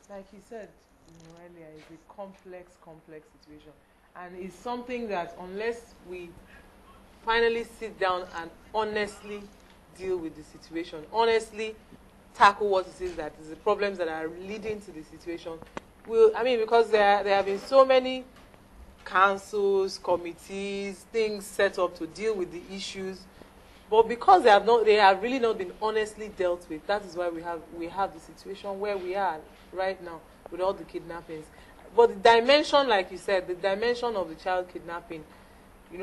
Like you said earlier, it's a complex situation. And it's something that unless we finally sit down and honestly deal with the situation, honestly tackle what it is that is the problems that are leading to the situation, because there have been so many councils, committees, things set up to deal with the issues, but because they have really not been honestly dealt with. That is why we have the situation where we are right now with all the kidnappings. But the dimension, like you said, the dimension of the child kidnapping,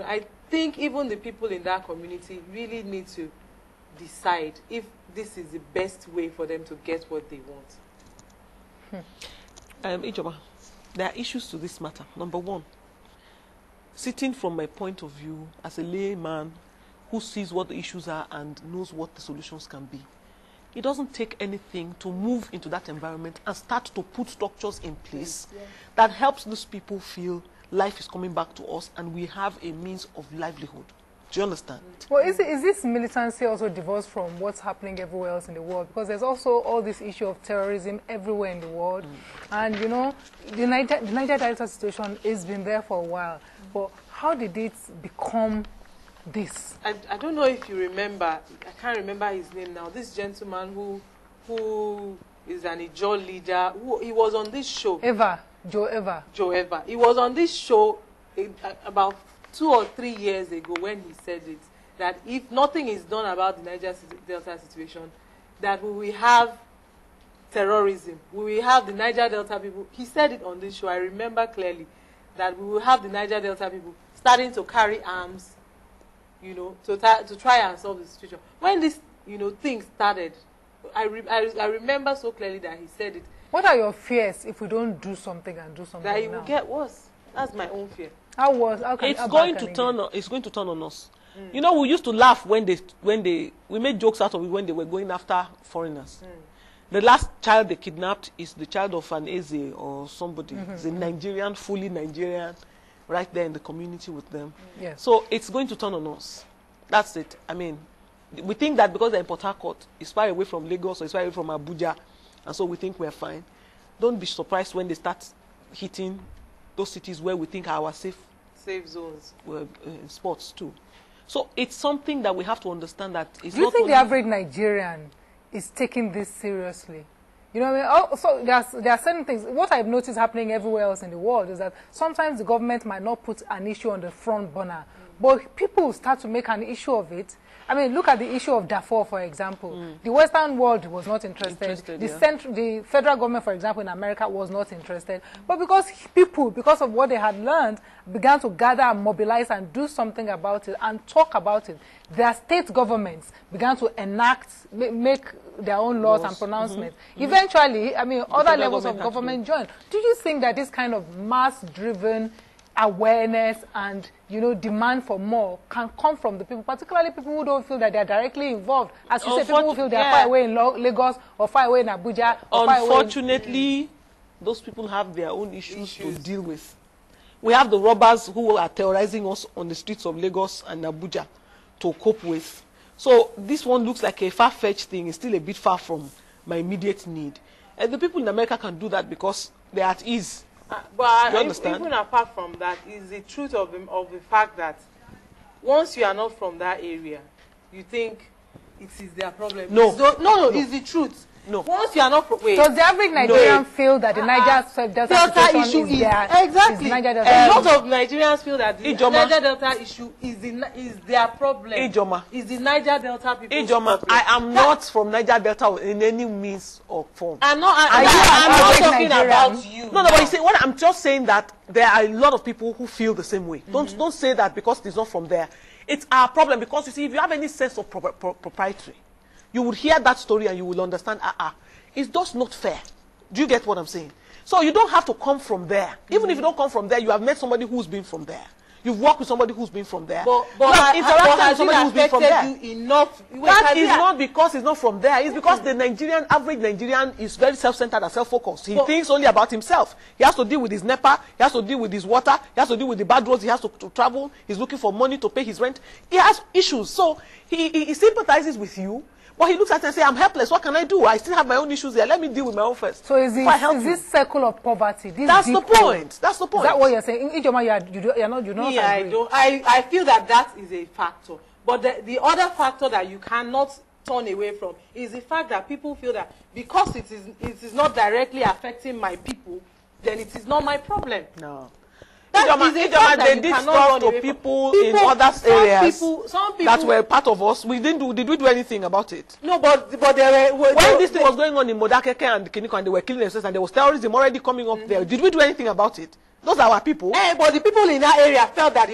I think even the people in that community really need to decide if this is the best way for them to get what they want. Ijoma, there are issues to this matter. Number one, sitting from my point of view as a layman who sees what the issues are and knows what the solutions can be, it doesn't take anything to move into that environment and start to put structures in place that helps those people feel life is coming back to us and we have a means of livelihood. Do you understand? Well, is this militancy also divorced from what's happening everywhere else in the world? Because there's also all this issue of terrorism everywhere in the world. And, the Niger-Delta situation has been there for a while. But how did it become this? I don't know if you remember, I can't remember his name now, this gentleman who is an Ijaw leader, he was on this show. Joe Eva. He was on this show about 2 or 3 years ago when he said it, that if nothing is done about the Niger-Delta situation, that we will have terrorism. We will have the Niger-Delta people. He said it on this show, I remember clearly, that we will have the Niger-Delta people starting to carry arms, to try and solve the situation. When this, thing started, I remember so clearly that he said it. What are your fears if we don't do something and do something now? That it will get worse. That's my own fear. It's going to turn on us. We used to laugh when we made jokes out of it when they were going after foreigners. The last child they kidnapped is the child of an Eze or somebody. It's a Nigerian, fully Nigerian, right there in the community with them. Yes. So it's going to turn on us. That's it. We think that because they're in Port Harcourt, it's far away from Lagos or it's far away from Abuja, and so we think we're fine. Don't be surprised when they start hitting those cities where we think are our safe zones, spots too. So it's something that we have to understand that it's Do you not think the average Nigerian is taking this seriously? So there are certain things. What I've noticed happening everywhere else in the world is that sometimes the government might not put an issue on the front burner, but people start to make an issue of it. Look at the issue of Darfur, for example. The Western world was not interested. The federal government, for example, in America was not interested. But because of what they had learned, began to gather and mobilize and do something about it and talk about it, their state governments began to make their own laws and pronouncements. Eventually, other levels of government joined. Do you think that this kind of mass-driven awareness and demand for more can come from the people, particularly people who don't feel that they are directly involved? As you say, people who feel they are far away in Lagos or far away in Abuja. Unfortunately, those people have their own issues to deal with. We have the robbers who are terrorizing us on the streets of Lagos and Abuja to cope with. So this one looks like a far-fetched thing. It's still a bit far from my immediate need. And the people in America can do that because they're at ease. But even apart from that, is the truth of the fact that once you are not from that area, you think it is their problem. No, it's the truth. No. Once you are not does the average Nigerian feel that the Niger-Delta issue is exactly? A lot of Nigerians feel that the Niger-Delta issue is their problem. Is the Niger-Delta people's problem. I am not from Niger-Delta in any means or form. I'm not talking about you. No, but you see, I'm just saying that there are a lot of people who feel the same way. Don't say that because it's not from there. It's our problem because you see, if you have any sense of propriety, you would hear that story and you will understand, it's just not fair. Do you get what I'm saying? So you don't have to come from there. Even if you don't come from there, you have met somebody who's been from there. You've worked with somebody who's been from there. But interacted with somebody who's been from there. That is not because it's not from there. It's because the average Nigerian is very self-centered and self-focused. He thinks only about himself. He has to deal with his NEPA. He has to deal with his water. He has to deal with the bad roads. He has to travel. He's looking for money to pay his rent. He has issues. So he sympathizes with you. But he looks at it and says, I'm helpless. What can I do? I still have my own issues here. Let me deal with my own first. So is this circle of poverty? That's the point. That's the point. Is that what you're saying? Ijoma, you're not agree. I feel that is a factor. But the other factor that you cannot turn away from is the fact that people feel that because it is not directly affecting my people, then it is not my problem. No. They did talk to people in other areas some people that were part of us. Did we do anything about it? No, but there were... When this thing was going on in Modakeke and Kiniko and they were killing themselves and there was terrorism already coming up there, did we do anything about it? Those are our people. But the people in that area felt that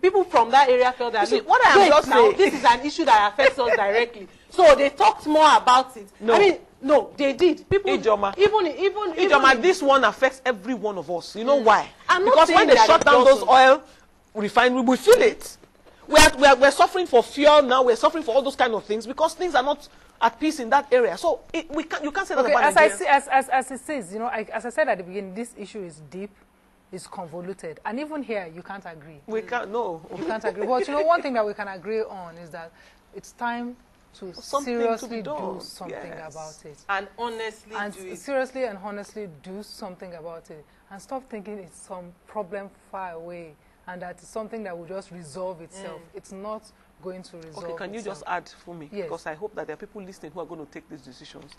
people from that area felt that... See, what I am just saying... This is an issue that affects us directly. So they talked more about it. No. I mean, no, they did. People, Ijoma, even this one affects every one of us. You know why? Because when they shut down those oil refineries, we feel it. We're suffering for fuel now. We're suffering for all those kind of things because things are not at peace in that area. So you can't say that about Nigerians. As it says, as I said at the beginning, this issue is deep, it's convoluted, and even here you can't agree. We can't. No, you can't agree. But one thing that we can agree on is that it's time to seriously do something about it. And honestly do it. Seriously and honestly do something about it. And stop thinking it's some problem far away and that it's something that will just resolve itself. It's not going to resolve itself. Okay, can you just add for me? Yes. Because I hope that there are people listening who are going to take these decisions.